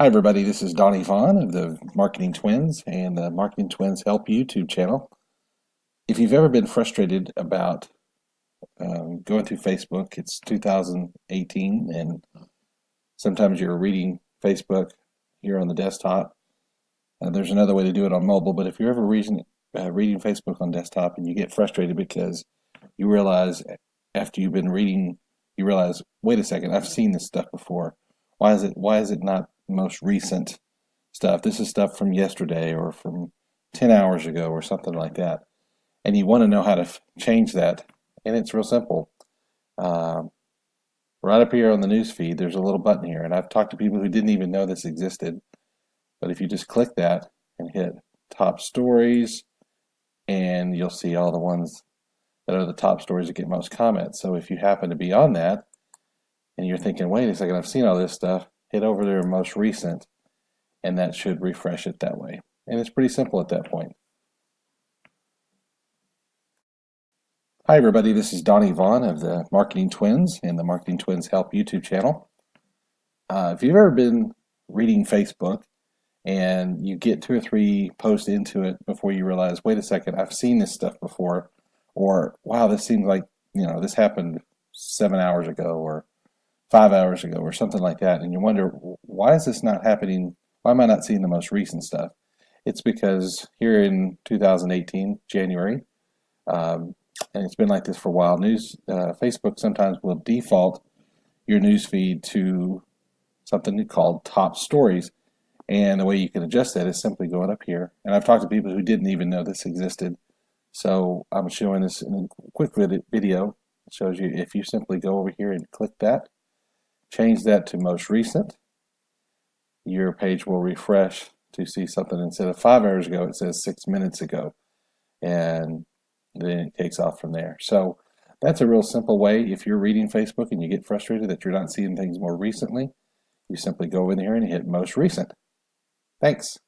Hi, everybody. This is Donnie Vaughn of the Marketing Twins and the Marketing Twins Help YouTube channel. If you've ever been frustrated about going through Facebook, it's 2018, and sometimes you're reading Facebook here on the desktop. There's another way to do it on mobile, but if you're ever reading Facebook on desktop and you get frustrated because you realize after you've been reading, you realize, wait a second, I've seen this stuff before. Why is it not most recent stuff? This is stuff from yesterday or from 10 hours ago or something like that. And you want to know how to change that. And it's real simple. Uh, right up here on the news feed, there's a little button here. And I've talked to people who didn't even know this existed. But if you just click that and hit top stories, and you'll see all the ones that are the top stories that get most comments. So if you happen to be on that and you're thinking, wait a second, I've seen all this stuff, hit over there most recent, and that should refresh it that way. And it's pretty simple at that point. Hi, everybody. This is Donnie Vaughn of the Marketing Twins and the Marketing Twins Help YouTube channel. If you've ever been reading Facebook and you get 2 or 3 posts into it before you realize, wait a second, I've seen this stuff before, or wow, this seems like, this happened 7 hours ago or 5 hours ago or something like that, and you wonder, why is this not happening? Why am I not seeing the most recent stuff? It's because here in 2018, January, and it's been like this for a while, Facebook sometimes will default your news feed to something called top stories. And the way you can adjust that is simply going up here. And I've talked to people who didn't even know this existed. So I'm showing this in a quick video. It shows you if you simply go over here and click that, change that to most recent, your page will refresh to see something. Instead of 5 hours ago, it says 6 minutes ago. And then it takes off from there. So that's a real simple way. If you're reading Facebook and you get frustrated that you're not seeing things more recently, you simply go in here and hit most recent. Thanks.